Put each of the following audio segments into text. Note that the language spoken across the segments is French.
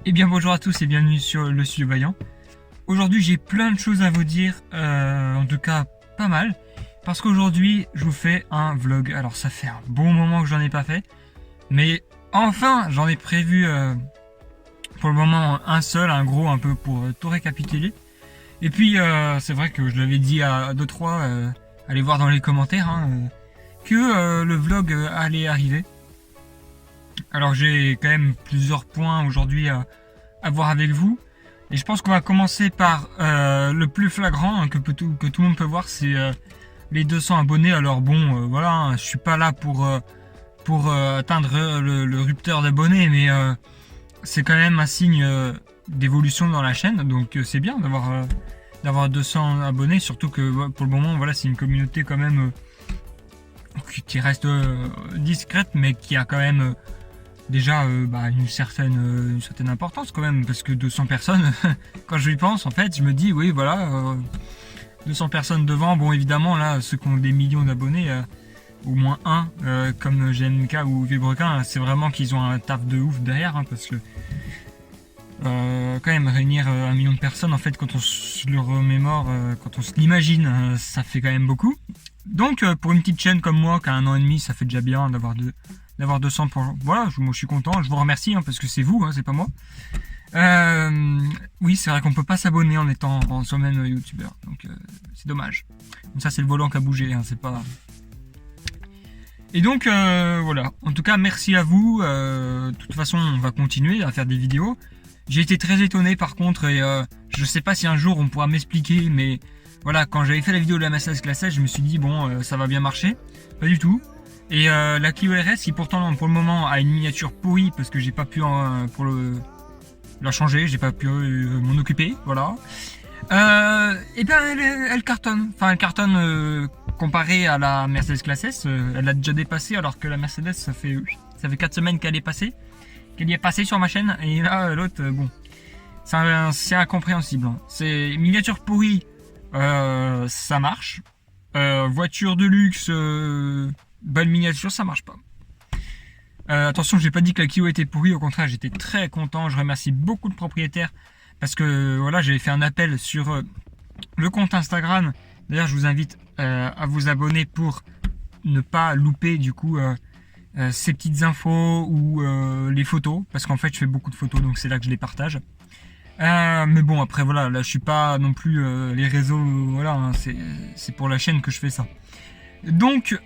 Eh bien bonjour à tous et bienvenue sur le Studio Vaillant. Aujourd'hui j'ai plein de choses à vous dire, en tout cas pas mal, parce qu'aujourd'hui je vous fais un vlog. Alors ça fait un bon moment que j'en ai pas fait, mais enfin j'en ai prévu pour le moment un seul, un gros un peu pour tout récapituler. Et puis c'est vrai que je l'avais dit à 2-3, allez voir dans les commentaires, que le vlog allait arriver. Alors j'ai quand même plusieurs points aujourd'hui à voir avec vous. Et je pense qu'on va commencer par le plus flagrant que tout le monde peut voir, c'est les 200 abonnés. Alors bon, voilà, je suis pas là pour atteindre le rupteur d'abonnés, mais c'est quand même un signe d'évolution dans la chaîne. Donc c'est bien d'avoir 200 abonnés, surtout que pour le moment, voilà, c'est une communauté quand même qui reste discrète, mais qui a quand même déjà une certaine importance quand même, parce que 200 personnes, quand je y pense, en fait, je me dis, oui, voilà, 200 personnes devant, bon, évidemment, là, ceux qui ont des millions d'abonnés, au moins un, comme GMK ou Vibrequin, c'est vraiment qu'ils ont un taf de ouf derrière, parce que quand même, réunir 1 million de personnes, en fait, quand on se le remémore, quand on se l'imagine, ça fait quand même beaucoup. Donc, pour une petite chaîne comme moi, qui a 1 an et demi, ça fait déjà bien d'avoir 200 pour... Voilà, moi je suis content, je vous remercie, parce que c'est vous, c'est pas moi. Oui, c'est vrai qu'on peut pas s'abonner en étant soi-même youtubeur, donc c'est dommage. Donc ça, c'est le volant qui a bougé, c'est pas... Et donc, voilà. En tout cas, merci à vous. De toute façon, on va continuer à faire des vidéos. J'ai été très étonné par contre, et je sais pas si un jour on pourra m'expliquer, mais voilà, quand j'avais fait la vidéo de la massage classage, je me suis dit, bon, ça va bien marcher. Pas du tout. Et la Clio RS, qui pourtant pour le moment a une miniature pourrie, parce que j'ai pas pu la changer, j'ai pas pu m'en occuper, voilà. Et bien elle cartonne. Enfin, elle cartonne comparée à la Mercedes Classe S. Elle l'a déjà dépassée, alors que la Mercedes, ça fait 4 semaines qu'elle est passée. Qu'elle y est passée sur ma chaîne, et là l'autre, bon, c'est incompréhensible. C'est miniature pourrie, ça marche. Voiture de luxe, belle miniature, ça marche pas. Attention, j'ai pas dit que la Clio était pourrie, au contraire, j'étais très content. Je remercie beaucoup de propriétaires, parce que voilà, j'avais fait un appel sur le compte Instagram. D'ailleurs, je vous invite à vous abonner pour ne pas louper du coup ces petites infos ou les photos, parce qu'en fait je fais beaucoup de photos, donc c'est là que je les partage. Mais bon, après voilà, là je suis pas non plus les réseaux, voilà, c'est pour la chaîne que je fais ça. Donc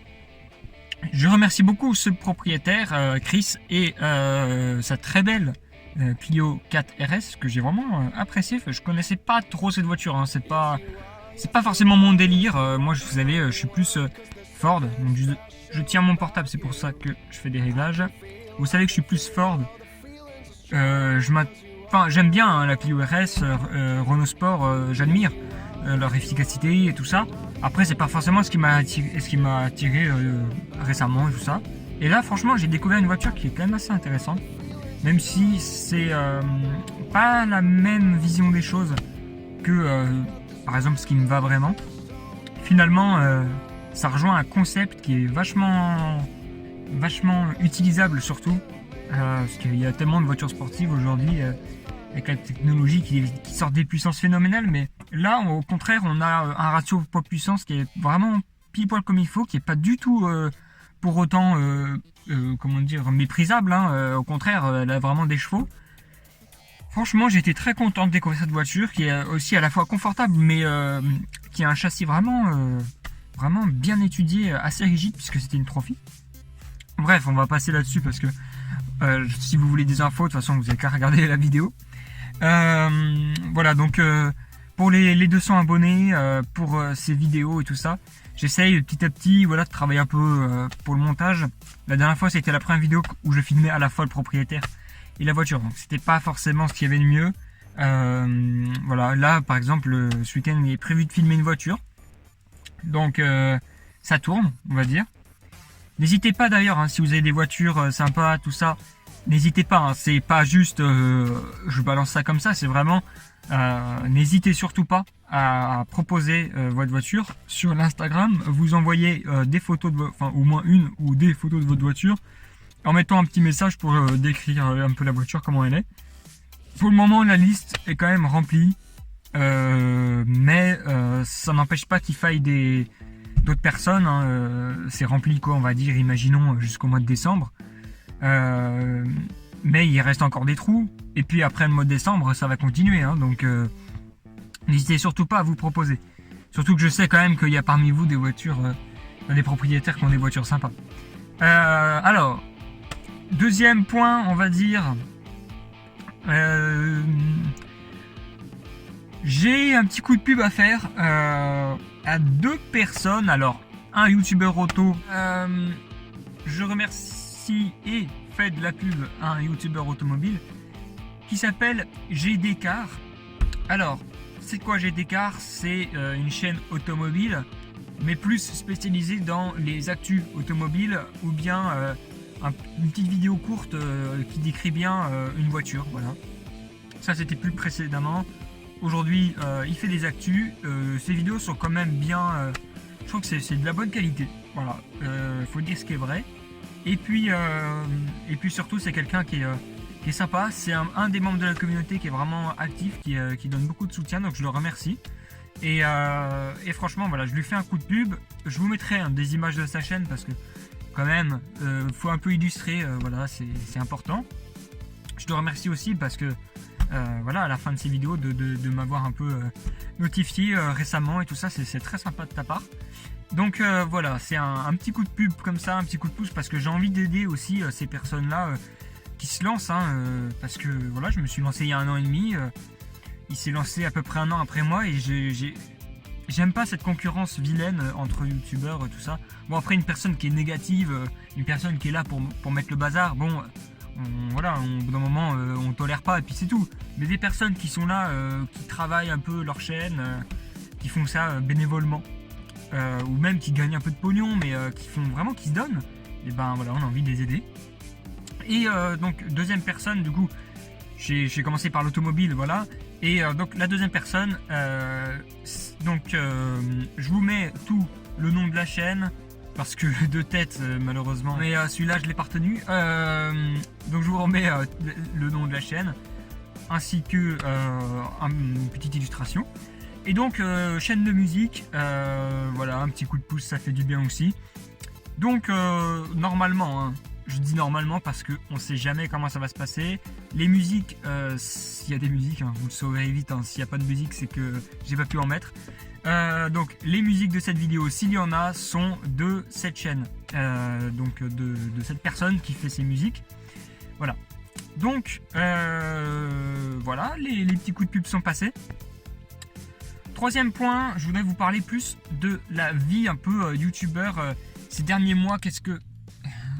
je remercie beaucoup ce propriétaire, Chris, et sa très belle Clio 4 RS, que j'ai vraiment apprécié. Je connaissais pas trop cette voiture, c'est pas forcément mon délire. Moi, vous savez, je suis plus Ford, donc je tiens mon portable, c'est pour ça que je fais des réglages. Vous savez que je suis plus Ford. J'aime bien la Clio RS, Renault Sport, j'admire leur efficacité et tout ça. Après, c'est pas forcément ce qui m'a attiré récemment et tout ça. Et là, franchement, j'ai découvert une voiture qui est quand même assez intéressante, même si c'est pas la même vision des choses que, par exemple, ce qui me va vraiment. Finalement, ça rejoint un concept qui est vachement utilisable, surtout parce qu'il y a tellement de voitures sportives aujourd'hui avec la technologie qui sort des puissances phénoménales, mais là au contraire on a un ratio poids-puissance qui est vraiment pile poil comme il faut, qui est pas du tout pour autant comment dire, méprisable, au contraire, elle a vraiment des chevaux. Franchement, j'ai été très content de découvrir cette voiture qui est aussi à la fois confortable, mais qui a un châssis vraiment bien étudié, assez rigide, puisque c'était une trophy. Bref, on va passer là-dessus, parce que si vous voulez des infos, de toute façon, vous n'avez qu'à regarder la vidéo. Voilà, donc pour les 200 abonnés, pour ces vidéos et tout ça, j'essaye petit à petit, voilà, de travailler un peu pour le montage. La dernière fois, c'était la première vidéo où je filmais à la fois le propriétaire et la voiture, donc c'était pas forcément ce qu'il y avait de mieux. Voilà, là par exemple, ce week-end il est prévu de filmer une voiture, donc ça tourne, on va dire. N'hésitez pas d'ailleurs, si vous avez des voitures sympas, tout ça, n'hésitez pas, c'est pas juste je balance ça comme ça, c'est vraiment n'hésitez surtout pas à proposer votre voiture sur l'Instagram. Vous envoyez des photos enfin au moins une ou des photos de votre voiture, en mettant un petit message pour décrire un peu la voiture, comment elle est. pour le moment, la liste est quand même remplie. Mais ça n'empêche pas qu'il faille d'autres personnes. Hein. C'est rempli, quoi, on va dire, imaginons, jusqu'au mois de décembre. Mais il reste encore des trous. Et puis après le mois de décembre, ça va continuer. Hein. Donc n'hésitez surtout pas à vous proposer. Surtout que je sais quand même qu'il y a parmi vous des voitures, des propriétaires qui ont des voitures sympas. Alors, deuxième point, on va dire... j'ai un petit coup de pub à faire à 2 personnes. Alors, un youtubeur auto. Je remercie et fais de la pub à un youtubeur automobile qui s'appelle GD Car. Alors, c'est quoi GD Car? C'est une chaîne automobile, mais plus spécialisée dans les actus automobiles ou bien une petite vidéo courte qui décrit bien une voiture. Voilà. Ça, c'était plus précédemment. Aujourd'hui, il fait des actus. Ses vidéos sont quand même bien. Je trouve que c'est de la bonne qualité. Voilà. Faut dire ce qui est vrai. Et puis surtout, c'est quelqu'un qui est sympa. C'est un des membres de la communauté qui est vraiment actif, qui donne beaucoup de soutien. Donc je le remercie. Et franchement, voilà, je lui fais un coup de pub. Je vous mettrai des images de sa chaîne parce que quand même, faut un peu illustrer. Voilà, c'est important. Je te remercie aussi parce que voilà, à la fin de ces vidéos, de m'avoir un peu notifié récemment et tout ça, c'est très sympa de ta part. Donc voilà, c'est un petit coup de pub comme ça, un petit coup de pouce parce que j'ai envie d'aider aussi ces personnes-là qui se lancent. Hein, parce que voilà, je me suis lancé il y a 1 an et demi. Il s'est lancé à peu près 1 an après moi et j'aime pas cette concurrence vilaine entre youtubeurs, tout ça. Bon, après, une personne qui est négative, une personne qui est là pour mettre le bazar, bon... voilà, au bout d'un moment, on tolère pas et puis c'est tout. Mais des personnes qui sont là, qui travaillent un peu leur chaîne, qui font ça bénévolement, ou même qui gagnent un peu de pognon, mais qui se donnent, et ben voilà, on a envie de les aider. Et donc, deuxième personne, du coup, j'ai commencé par l'automobile, voilà. Et donc, la deuxième personne, je vous mets tout le nom de la chaîne. Parce que de tête, malheureusement. Mais celui-là, je l'ai pas retenu. Donc je vous remets le nom de la chaîne, ainsi que une petite illustration. Et donc, chaîne de musique, voilà, un petit coup de pouce, ça fait du bien aussi. Donc, normalement, hein, je dis normalement parce qu'on sait jamais comment ça va se passer. Les musiques, s'il y a des musiques, hein, vous le saurez vite, hein, s'il n'y a pas de musique, c'est que j'ai pas pu en mettre. Donc les musiques de cette vidéo, s'il y en a, sont de cette chaîne, donc de cette personne qui fait ces musiques. Voilà. Donc voilà, les petits coups de pub sont passés. Troisième point, je voudrais vous parler plus de la vie un peu youtubeur ces derniers mois.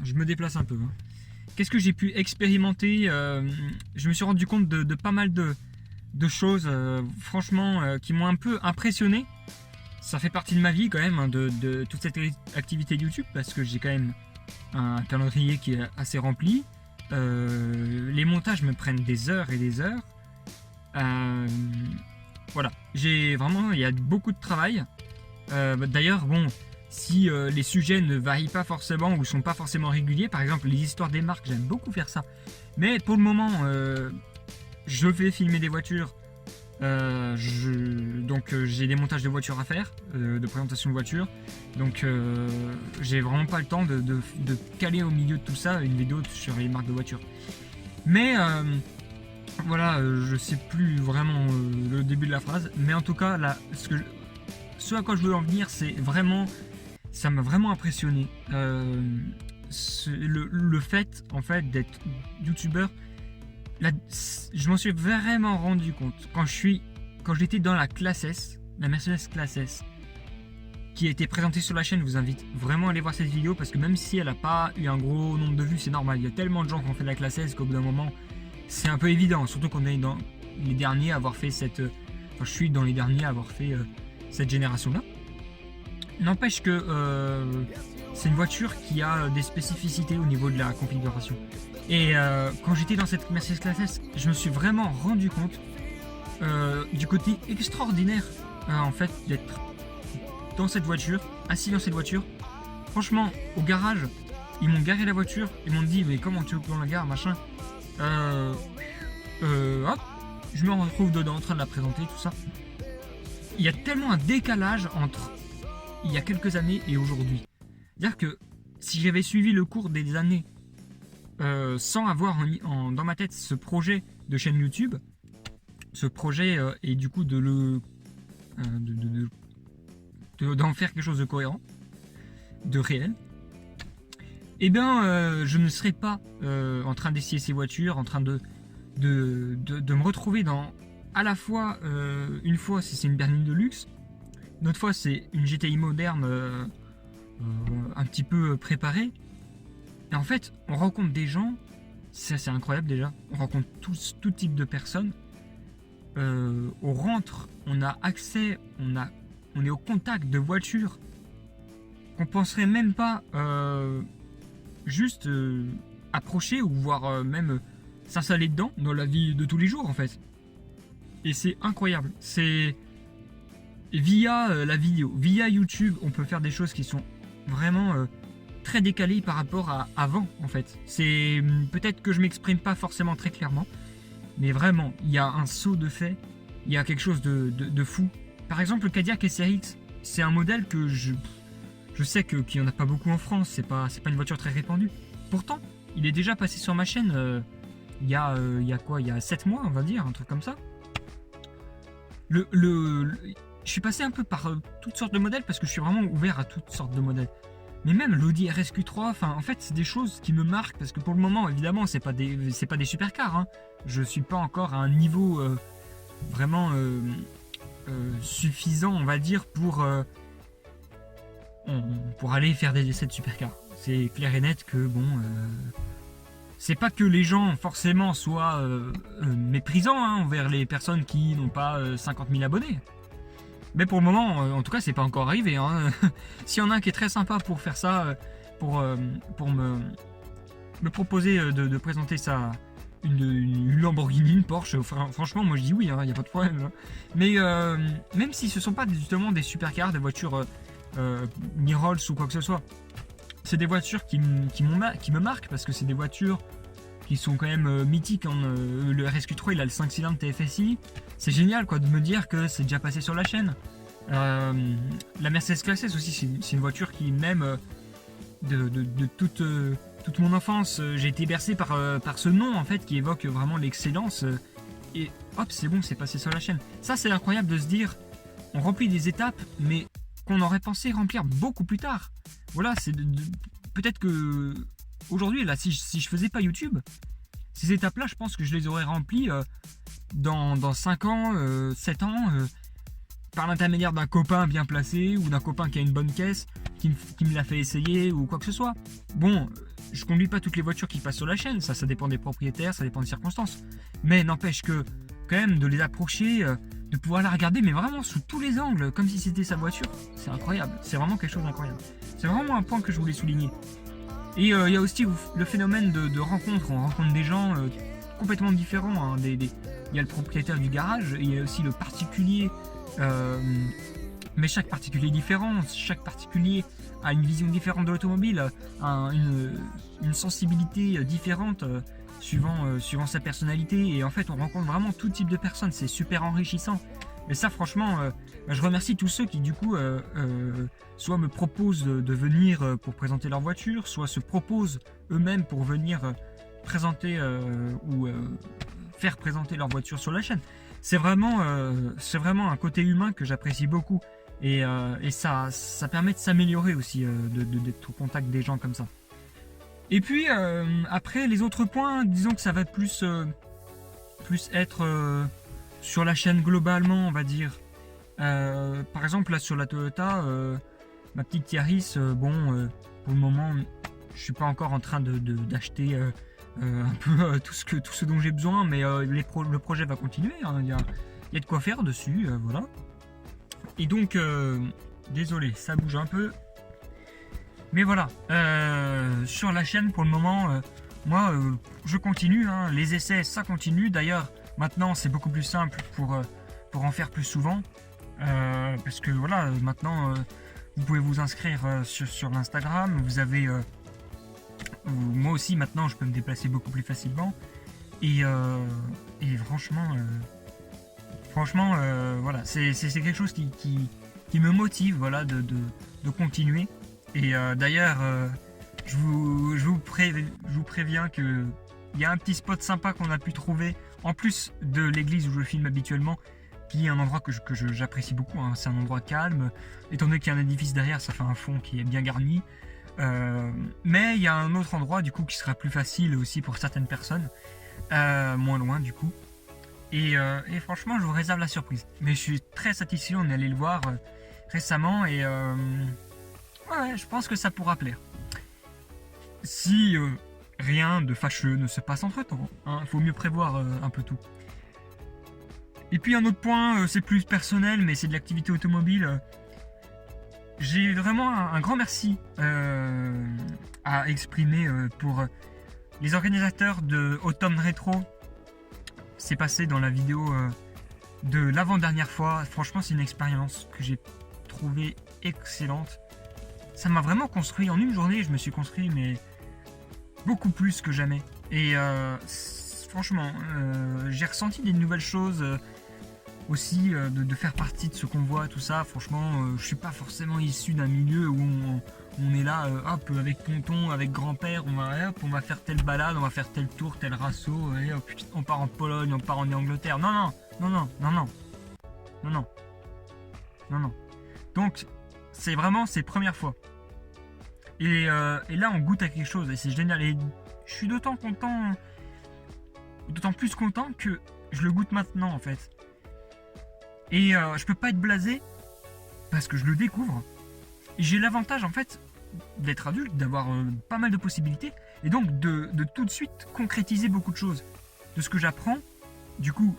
Je me déplace un peu. Hein. Qu'est-ce que j'ai pu expérimenter? Je me suis rendu compte de pas mal de choses, franchement, qui m'ont un peu impressionné. Ça fait partie de ma vie quand même, hein, de toute cette activité YouTube, parce que j'ai quand même un calendrier qui est assez rempli. Les montages me prennent des heures et des heures. Voilà, il y a beaucoup de travail. D'ailleurs, bon, si les sujets ne varient pas forcément ou sont pas forcément réguliers, par exemple les histoires des marques, j'aime beaucoup faire ça. Mais pour le moment, je vais filmer des voitures. Donc j'ai des montages de voitures à faire, de présentation de voitures. Donc j'ai vraiment pas le temps de caler au milieu de tout ça une vidéo sur les marques de voitures. Mais voilà, je sais plus vraiment le début de la phrase. Mais en tout cas, là, ce à quoi je veux en venir, c'est vraiment... Ça m'a vraiment impressionné. Le fait, en fait, d'être youtubeur. Je m'en suis vraiment rendu compte quand j'étais dans la classe S, la Mercedes classe S, qui a été présentée sur la chaîne. Je vous invite vraiment à aller voir cette vidéo parce que même si elle n'a pas eu un gros nombre de vues, c'est normal. Il y a tellement de gens qui ont fait la classe S qu'au bout d'un moment, c'est un peu évident. Surtout qu'on est dans les derniers à avoir fait je suis dans les derniers à avoir fait cette génération-là. N'empêche que c'est une voiture qui a des spécificités au niveau de la configuration. Et quand j'étais dans cette Mercedes classe S, je me suis vraiment rendu compte du côté extraordinaire en fait d'être dans cette voiture, assis dans cette voiture. Franchement, au garage, ils m'ont garé la voiture, ils m'ont dit mais comment tu veux qu'on la gare, machin. Hop, je me retrouve dedans en train de la présenter, tout ça. Il y a tellement un décalage entre il y a quelques années et aujourd'hui. C'est-à-dire que si j'avais suivi le cours des années sans avoir dans ma tête ce projet de chaîne YouTube, ce projet et du coup d'en faire quelque chose de cohérent, de réel, eh bien je ne serais pas en train d'essayer ces voitures, en train de me retrouver dans à la fois une fois c'est une berline de luxe, une autre fois c'est une GTI moderne un petit peu préparée. Et en fait, on rencontre des gens, ça c'est incroyable déjà, on rencontre tout type de personnes. On rentre, on a accès, on est au contact de voitures qu'on penserait même pas juste approcher ou voir même s'installer dedans dans la vie de tous les jours en fait. Et c'est incroyable. C'est via la vidéo, via YouTube, on peut faire des choses qui sont vraiment très décalées par rapport à avant en fait. C'est peut-être que je m'exprime pas forcément très clairement, mais vraiment, il y a un saut de fait, il y a quelque chose de fou. Par exemple, le Cadillac SRX, c'est un modèle que je sais qu'il n'y en a pas beaucoup en France, c'est pas une voiture très répandue. Pourtant, il est déjà passé sur ma chaîne il y a 7 mois, on va dire, un truc comme ça. Je suis passé un peu par toutes sortes de modèles parce que je suis vraiment ouvert à toutes sortes de modèles. Mais même l'Audi RSQ3, en fait, c'est des choses qui me marquent parce que pour le moment, évidemment, c'est pas des supercars. Hein. Je suis pas encore à un niveau vraiment suffisant, on va dire, pour aller faire des essais de supercars. C'est clair et net que bon, c'est pas que les gens forcément soient méprisants envers les personnes qui n'ont pas 50 000 abonnés. Mais pour le moment, en tout cas, c'est pas encore arrivé. Hein. S'il y en a un qui est très sympa pour faire ça, pour me proposer de présenter ça, une Lamborghini, une Porsche, franchement, moi je dis oui, il n'y a pas de problème. Hein. Mais même si ce ne sont pas justement des supercars, des voitures ni Rolls ou quoi que ce soit, c'est des voitures qui me marquent parce que c'est des voitures qui sont quand même mythiques. Hein. Le RSQ3, il a le 5 cylindres TFSI. C'est génial quoi de me dire que c'est déjà passé sur la chaîne. La Mercedes Classe S aussi, c'est une voiture qui même de toute mon enfance, j'ai été bercé par ce nom en fait qui évoque vraiment l'excellence. Et hop, c'est bon, c'est passé sur la chaîne. Ça, c'est incroyable de se dire, on remplit des étapes, mais qu'on aurait pensé remplir beaucoup plus tard. Voilà, peut-être que aujourd'hui, là, si je faisais pas YouTube, ces étapes-là, je pense que je les aurais remplies dans 5 ans, 7 ans, par l'intermédiaire d'un copain bien placé ou d'un copain qui a une bonne caisse, qui me l'a fait essayer ou quoi que ce soit. Bon, je conduis pas toutes les voitures qui passent sur la chaîne, ça dépend des propriétaires, ça dépend des circonstances. Mais n'empêche que, quand même, de les approcher, de pouvoir la regarder, mais vraiment sous tous les angles, comme si c'était sa voiture, c'est incroyable. C'est vraiment quelque chose d'incroyable. C'est vraiment un point que je voulais souligner. Et il y a aussi le phénomène de rencontre. On rencontre des gens complètement différents. Hein. Il y a le propriétaire du garage, et il y a aussi le particulier. Mais chaque particulier est différent. Chaque particulier a une vision différente de l'automobile, une sensibilité différente suivant sa personnalité. Et en fait, on rencontre vraiment tout type de personnes. C'est super enrichissant. Et ça, franchement, je remercie tous ceux qui, du coup, soit me proposent de venir pour présenter leur voiture, soit se proposent eux-mêmes pour venir présenter ou faire présenter leur voiture sur la chaîne. C'est vraiment un côté humain que j'apprécie beaucoup. Et ça permet de s'améliorer aussi, d'être au contact des gens comme ça. Et puis, après, les autres points, disons que ça va plus être sur la chaîne globalement, on va dire. Par exemple, là, sur la Toyota, ma petite Yaris, pour le moment, je suis pas encore en train d'acheter un peu tout ce dont j'ai besoin, mais le projet va continuer. Hein, il y a de quoi faire dessus, voilà. Et donc, désolé, ça bouge un peu. Mais voilà, sur la chaîne pour le moment, moi je continue, hein, les essais ça continue. D'ailleurs, maintenant c'est beaucoup plus simple pour en faire plus souvent. Parce que voilà, maintenant vous pouvez vous inscrire sur l'Instagram. Vous avez. Moi aussi maintenant je peux me déplacer beaucoup plus facilement. Et franchement, Franchement, voilà, c'est quelque chose qui me motive, voilà, de continuer. Et d'ailleurs, je vous préviens que il y a un petit spot sympa qu'on a pu trouver, en plus de l'église où je filme habituellement, qui est un endroit que j'apprécie beaucoup, hein. C'est un endroit calme, étant donné qu'il y a un édifice derrière, ça fait un fond qui est bien garni. Mais il y a un autre endroit du coup qui sera plus facile aussi pour certaines personnes, moins loin du coup. Et franchement, je vous réserve la surprise. Mais je suis très satisfait, on est allé le voir récemment et ouais, je pense que ça pourra plaire. Si rien de fâcheux ne se passe entre temps, hein, faut mieux prévoir un peu tout. Et puis un autre point, c'est plus personnel, mais c'est de l'activité automobile. J'ai vraiment un grand merci à exprimer pour les organisateurs de Automne Rétro. C'est passé dans la vidéo de l'avant-dernière fois. Franchement, c'est une expérience que j'ai trouvée excellente. Ça m'a vraiment construit. En une journée, je me suis construit, mais beaucoup plus que jamais. Et franchement, j'ai ressenti des nouvelles choses. Aussi de faire partie de ce convoi, tout ça. Franchement, je suis pas forcément issu d'un milieu où on est là, hop, avec tonton, avec grand-père, on va faire telle balade, on va faire tel tour, tel rasso, et hop, on part en Pologne, on part en Angleterre. Non, non, non, non, non, non, non, non, non, non. Donc, c'est vraiment ses premières fois. Et là, on goûte à quelque chose, et c'est génial. Et je suis d'autant plus content que je le goûte maintenant, en fait. Et je peux pas être blasé parce que je le découvre. J'ai l'avantage en fait d'être adulte, d'avoir pas mal de possibilités et donc de tout de suite concrétiser beaucoup de choses. De ce que j'apprends, du coup,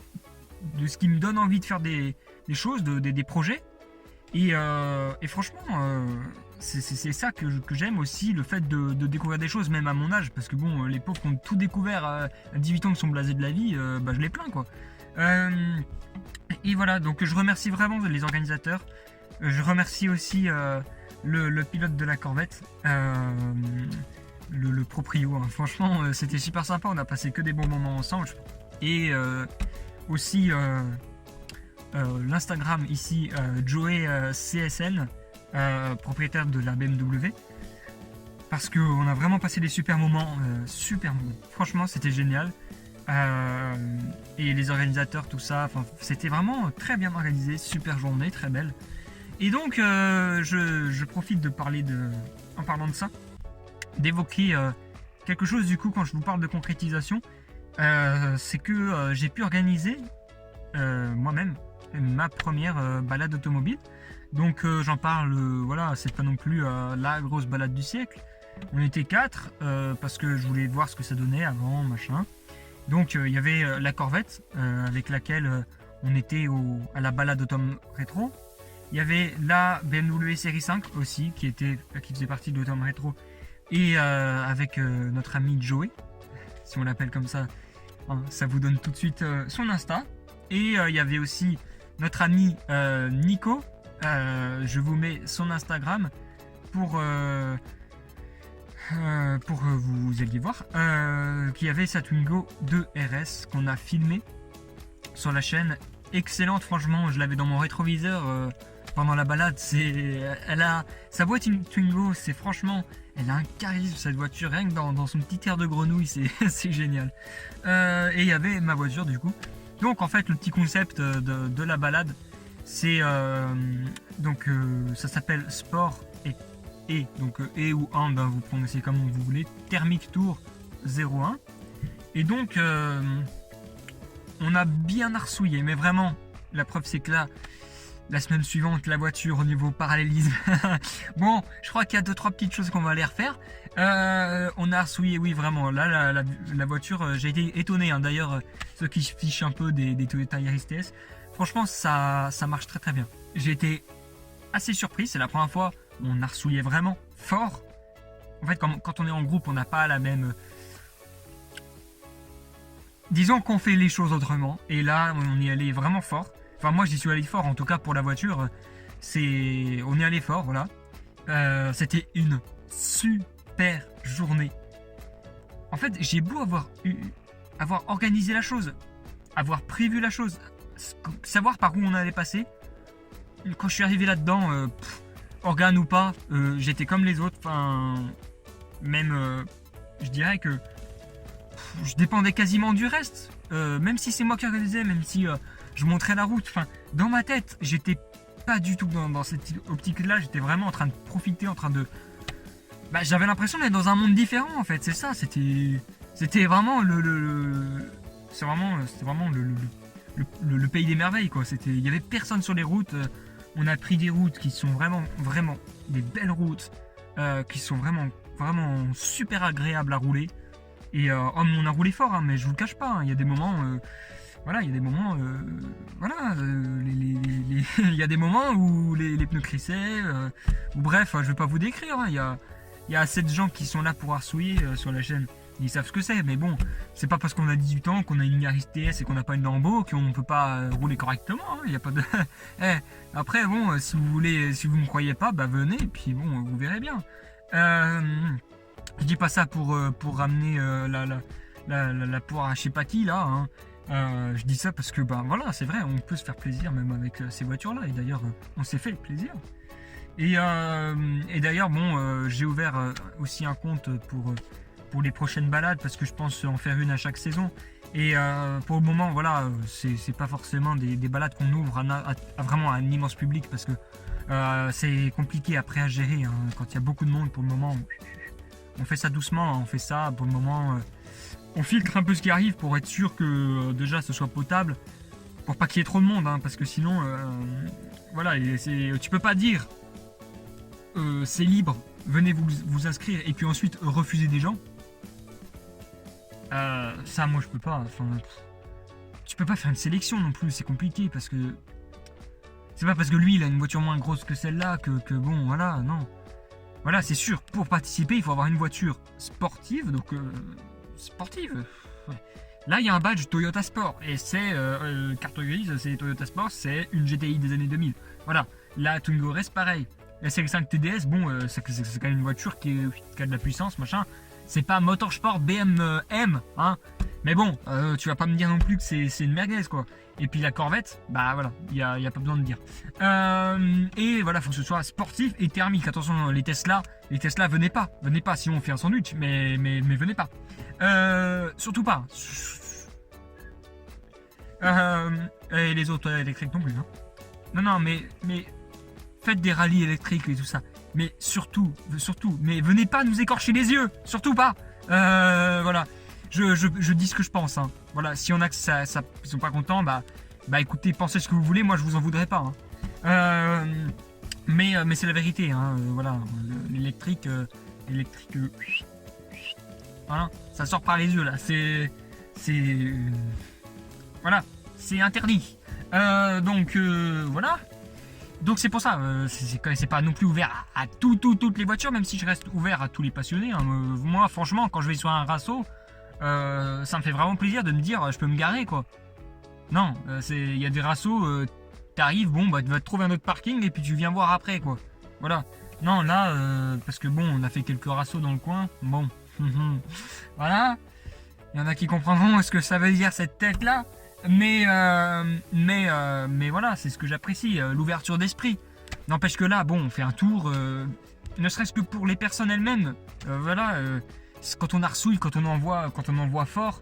de ce qui me donne envie de faire des choses, des projets. Et franchement, c'est ça que j'aime aussi, le fait de découvrir des choses, même à mon âge. Parce que bon, les pauvres qui ont tout découvert à 18 ans, qui sont blasés de la vie, bah, je les plains quoi. Et voilà, donc je remercie vraiment les organisateurs. Je remercie aussi le pilote de la Corvette, le proprio. Hein. Franchement, c'était super sympa. On a passé que des bons moments ensemble. Et aussi l'Instagram ici, Joey CSN, propriétaire de la BMW. Parce qu'on a vraiment passé des super moments. Franchement, c'était génial. Et les organisateurs, tout ça, c'était vraiment très bien organisé, super journée, très belle. Et donc, je profite de parler en parlant de ça, d'évoquer quelque chose du coup quand je vous parle de concrétisation, c'est que j'ai pu organiser moi-même ma première balade automobile. Donc j'en parle, voilà, c'est pas non plus la grosse balade du siècle. On était 4 parce que je voulais voir ce que ça donnait avant, machin. Donc il y avait la Corvette avec laquelle on était à la balade Automne Rétro. Il y avait la BMW série 5 aussi qui faisait partie de l'Automne Rétro. Et avec notre ami Joey, si on l'appelle comme ça, hein, ça vous donne tout de suite son Insta. Et il y avait aussi notre ami Nico. Je vous mets son Instagram pour vous alliez voir, qui avait sa Twingo 2 RS qu'on a filmé sur la chaîne. Excellente, franchement, je l'avais dans mon rétroviseur pendant la balade. Elle a sa boîte une Twingo, c'est franchement, elle a un charisme cette voiture, rien que dans son petit air de grenouille, c'est génial. Et il y avait ma voiture du coup. Donc en fait, le petit concept de la balade, c'est ça s'appelle Sport donc ou and, hein, vous prononcez comme vous voulez, Thermic Tour 01. Et donc on a bien arsouillé, mais vraiment la preuve c'est que là la semaine suivante la voiture au niveau parallélisme bon, je crois qu'il y a 2-3 petites choses qu'on va aller refaire. On a arsouillé, oui, vraiment. Là la voiture, j'ai été étonné, hein. D'ailleurs ceux qui se fichent un peu des Toyota Yaris TS, franchement ça marche très très bien. J'ai été assez surpris, c'est la première fois on a arsouillé vraiment fort. En fait, quand on est en groupe, on n'a pas la même... Disons qu'on fait les choses autrement. Et là, on y allait vraiment fort. Enfin, moi, j'y suis allé fort. En tout cas, pour la voiture, on y allait fort, voilà. C'était une super journée. En fait, j'ai beau avoir organisé la chose, avoir prévu la chose, savoir par où on allait passer. Quand je suis arrivé là-dedans, organe ou pas, j'étais comme les autres. Enfin, même, je dirais que je dépendais quasiment du reste. Même si c'est moi qui organisais, même si je montrais la route. Enfin, dans ma tête, j'étais pas du tout dans cette optique-là. J'étais vraiment en train de profiter, en train de... Bah, j'avais l'impression d'être dans un monde différent, en fait. C'est ça, c'était vraiment c'était vraiment le pays des merveilles, quoi. Il y avait personne sur les routes. On a pris des routes qui sont vraiment des belles routes, qui sont vraiment super agréables à rouler. Et on a roulé fort, hein, mais je vous le cache pas. Il y a des moments, voilà, il y a des moments, il y a des moments où les pneus crissaient. Ou bref, je vais pas vous décrire. Hein, il y a assez de gens qui sont là pour arsouiller sur la chaîne. Ils savent ce que c'est, mais bon, c'est pas parce qu'on a 18 ans, qu'on a une Yaris TS et qu'on n'a pas une Lambo qu'on peut pas rouler correctement. Hein, il y a pas de. Après, bon, si vous me croyez pas, bah venez, et puis bon, vous verrez bien. Je dis pas ça pour ramener la poire à je sais pas qui là. Hein. Je dis ça parce que bah voilà, c'est vrai, on peut se faire plaisir même avec ces voitures-là. Et d'ailleurs, on s'est fait plaisir. Et d'ailleurs, bon, j'ai ouvert aussi un compte pour les prochaines balades parce que je pense en faire une à chaque saison. Et pour le moment, voilà, c'est pas forcément des balades qu'on ouvre à vraiment un immense public parce que c'est compliqué après à gérer. Hein, quand il y a beaucoup de monde pour le moment, on fait ça doucement, on fait ça pour le moment. On filtre un peu ce qui arrive pour être sûr que déjà ce soit potable, pour pas qu'il y ait trop de monde, hein, parce que sinon, voilà, tu peux pas dire c'est libre, venez vous inscrire et puis ensuite refuser des gens. Ça, moi, je peux pas. Enfin, tu peux pas faire une sélection non plus, c'est compliqué parce que c'est pas parce que lui il a une voiture moins grosse que celle-là que bon, voilà, non. Voilà, c'est sûr, pour participer, il faut avoir une voiture sportive, donc sportive. Ouais. Là, il y a un badge Toyota Sport et c'est carte grise, c'est Toyota Sport, c'est une GTI des années 2000. Voilà, la Twingo Race, pareil. La CL5 TDS, bon, c'est quand même une voiture qui a de la puissance, machin. C'est pas Motorsport BM M, hein. Mais bon, tu vas pas me dire non plus que c'est une merguez, quoi. Et puis la Corvette, bah voilà, il y a pas besoin de dire. Et voilà, faut que ce soit sportif et thermique. Attention, les Tesla, venez pas, sinon on fait un sandwich, mais venez pas. Surtout pas. Et les autres électriques non plus, hein. Non, mais faites des rallyes électriques et tout ça. Mais surtout, mais venez pas nous écorcher les yeux, surtout pas. Voilà. Je dis ce que je pense. Hein. Voilà, si on a que ça, ils sont pas contents, bah écoutez, pensez ce que vous voulez, moi je vous en voudrais pas. Hein. Mais c'est la vérité. Hein. Voilà, l'électrique, voilà, ça sort par les yeux là. C'est, voilà, c'est interdit. Donc voilà. Donc c'est pour ça, c'est pas non plus ouvert à toutes les voitures, même si je reste ouvert à tous les passionnés. Hein. Moi, franchement, quand je vais sur un rasso, ça me fait vraiment plaisir de me dire je peux me garer, quoi. Non, il y a des rassos, t'arrives, bon, bah tu vas te trouver un autre parking et puis tu viens voir après, quoi. Voilà. Non, là, parce que bon, on a fait quelques rassos dans le coin, bon. Voilà. Il y en a qui comprendront ce que ça veut dire cette tête-là. Mais voilà, c'est ce que j'apprécie, l'ouverture d'esprit. N'empêche que là, bon, on fait un tour, ne serait-ce que pour les personnes elles-mêmes. Voilà, quand on arsouille, quand on envoie fort,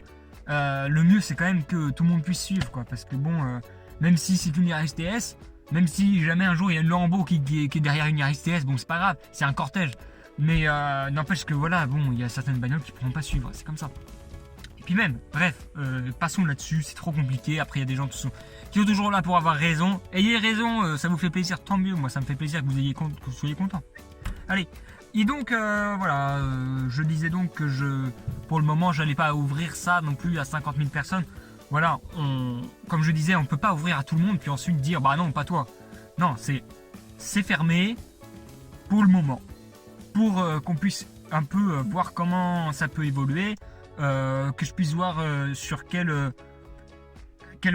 le mieux c'est quand même que tout le monde puisse suivre, quoi. Parce que bon, même si c'est une Yaris TS, même si jamais un jour il y a une Lambo qui est derrière une Yaris TS, bon c'est pas grave, c'est un cortège. Mais n'empêche que voilà, bon, il y a certaines bagnoles qui pourront pas suivre, c'est comme ça. Puis même, bref, passons là-dessus, c'est trop compliqué. Après, il y a des gens qui sont toujours là pour avoir raison. Ayez raison, ça vous fait plaisir, tant mieux. Moi, ça me fait plaisir que vous soyez contents. Allez, et donc, voilà, je disais donc que pour le moment, j'allais pas ouvrir ça non plus à 50 000 personnes. Voilà, comme je disais, on peut pas ouvrir à tout le monde, puis ensuite dire, bah non, pas toi. Non, c'est fermé pour le moment. Pour qu'on puisse un peu voir comment ça peut évoluer. Que je puisse voir sur quelle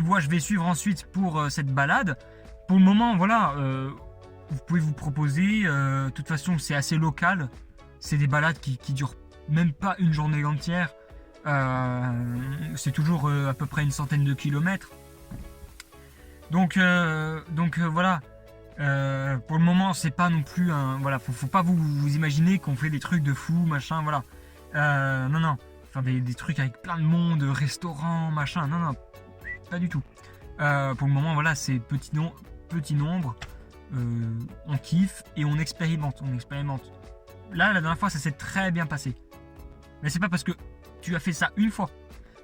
voie je vais suivre ensuite pour cette balade. Pour le moment, voilà, vous pouvez vous proposer. De toute façon, c'est assez local. C'est des balades qui durent même pas une journée entière. C'est toujours à peu près une centaine de kilomètres. Donc voilà. Pour le moment, c'est pas non plus un. Voilà, faut pas vous imaginer qu'on fait des trucs de fou, machin, voilà. Non. Enfin, des trucs avec plein de monde, restaurants, machin, non, pas du tout. Pour le moment, voilà, c'est petit nombre. On kiffe et on expérimente. Là, la dernière fois, ça s'est très bien passé. Mais c'est pas parce que tu as fait ça une fois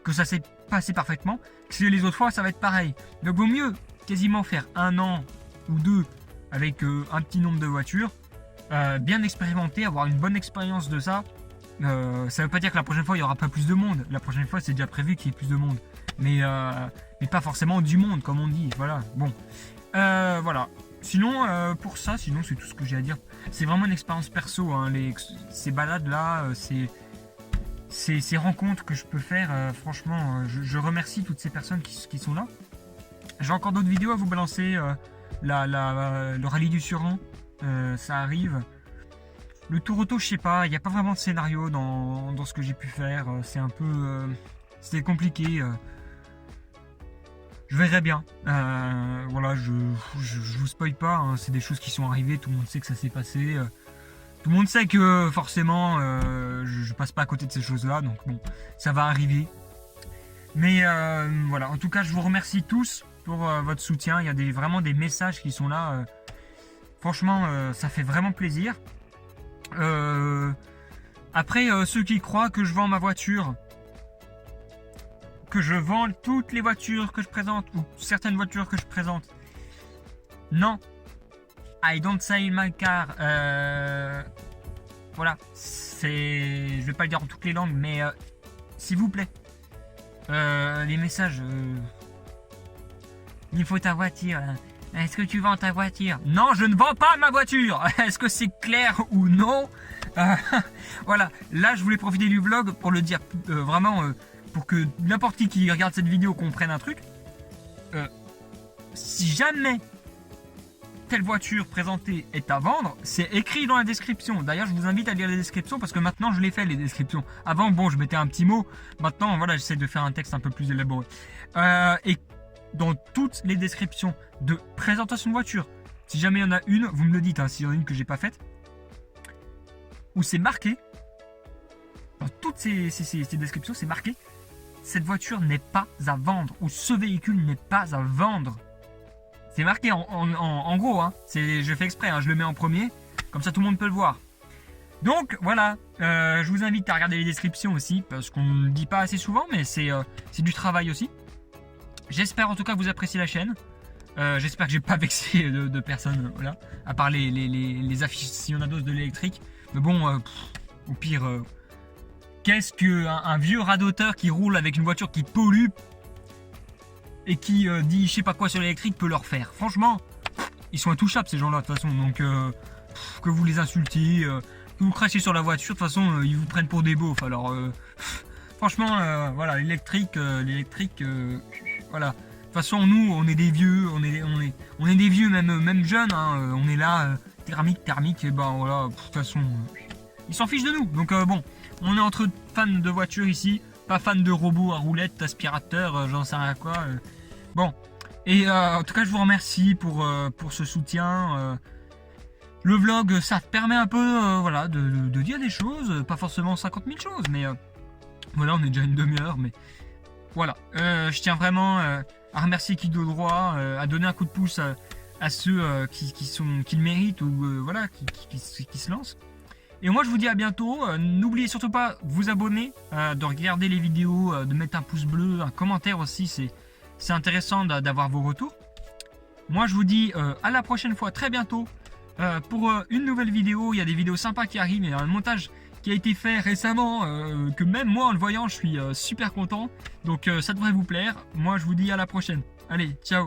que ça s'est passé parfaitement que les autres fois, ça va être pareil. Donc, vaut mieux quasiment faire 1 an ou 2 avec un petit nombre de voitures, bien expérimenter, avoir une bonne expérience de ça. Ça veut pas dire que la prochaine fois il y aura pas plus de monde. La prochaine fois c'est déjà prévu qu'il y ait plus de monde, mais pas forcément du monde comme on dit. Voilà. Bon, voilà. Sinon pour ça, sinon c'est tout ce que j'ai à dire. C'est vraiment une expérience perso. Hein, ces balades là, ces rencontres que je peux faire. Franchement, je remercie toutes ces personnes qui sont là. J'ai encore d'autres vidéos à vous balancer. Le rallye du Suran, ça arrive. Le tour auto, je sais pas, il n'y a pas vraiment de scénario dans ce que j'ai pu faire. C'est un peu. C'était compliqué. Je verrai bien. Voilà, je vous spoil pas. Hein, c'est des choses qui sont arrivées. Tout le monde sait que ça s'est passé. Tout le monde sait que forcément, je passe pas à côté de ces choses-là. Donc bon, ça va arriver. Mais voilà, en tout cas, je vous remercie tous pour votre soutien. Il y a vraiment des messages qui sont là. Franchement, ça fait vraiment plaisir. Après, ceux qui croient que je vends ma voiture, que je vends toutes les voitures que je présente, ou certaines voitures que je présente, non. I don't sell my car. Voilà, je vais pas le dire en toutes les langues, mais s'il vous plaît, les messages. Il faut ta voiture. Est-ce que tu vends ta voiture? Non, je ne vends pas ma voiture. Est-ce que c'est clair ou non? Voilà, là je voulais profiter du vlog pour le dire vraiment, pour que n'importe qui regarde cette vidéo comprenne un truc. Si jamais telle voiture présentée est à vendre, c'est écrit dans la description. D'ailleurs, je vous invite à lire les descriptions parce que maintenant je les fais, les descriptions. Avant, bon, je mettais un petit mot. Maintenant, voilà, j'essaie de faire un texte un peu plus élaboré. Et dans toutes les descriptions de présentation de voiture, si jamais il y en a une, vous me le dites, hein, s'il y en a une que j'ai pas faite, où c'est marqué, dans toutes ces descriptions, c'est marqué, cette voiture n'est pas à vendre, ou ce véhicule n'est pas à vendre. C'est marqué en gros, hein, je fais exprès, hein, je le mets en premier, comme ça tout le monde peut le voir. Donc voilà, je vous invite à regarder les descriptions aussi, parce qu'on ne le dit pas assez souvent, mais c'est du travail aussi. J'espère en tout cas que vous appréciez la chaîne. J'espère que j'ai pas vexé de personnes, voilà, à part les aficionados de l'électrique. Mais bon, au pire, qu'est-ce qu'un vieux radoteur qui roule avec une voiture qui pollue et qui dit je sais pas quoi sur l'électrique peut leur faire? Franchement, ils sont intouchables ces gens-là de toute façon. Donc que vous les insultiez, que vous crachiez sur la voiture, de toute façon ils vous prennent pour des beaufs. Alors franchement, voilà, l'électrique, voilà. De toute façon, nous, on est des vieux, on est des vieux, même jeunes, hein, on est là, thermique, et ben voilà, de toute façon, ils s'en fichent de nous. Donc bon, on est entre fans de voitures ici, pas fans de robots à roulettes, aspirateurs, j'en sais rien quoi. Bon, et en tout cas, je vous remercie pour ce soutien. Le vlog, ça permet un peu, voilà, de dire des choses, pas forcément 50 000 choses, mais voilà, on est déjà une demi-heure, mais voilà, je tiens vraiment à remercier Kido Droit, à donner un coup de pouce à ceux qui le méritent ou voilà, qui se lancent. Et moi je vous dis à bientôt. N'oubliez surtout pas de vous abonner, de regarder les vidéos, de mettre un pouce bleu, un commentaire aussi, c'est intéressant d'avoir vos retours. Moi je vous dis à la prochaine fois, très bientôt, pour une nouvelle vidéo. Il y a des vidéos sympas qui arrivent, il y a un montage qui a été fait récemment, que même moi en le voyant je suis super content, donc ça devrait vous plaire. Moi je vous dis à la prochaine, allez, ciao.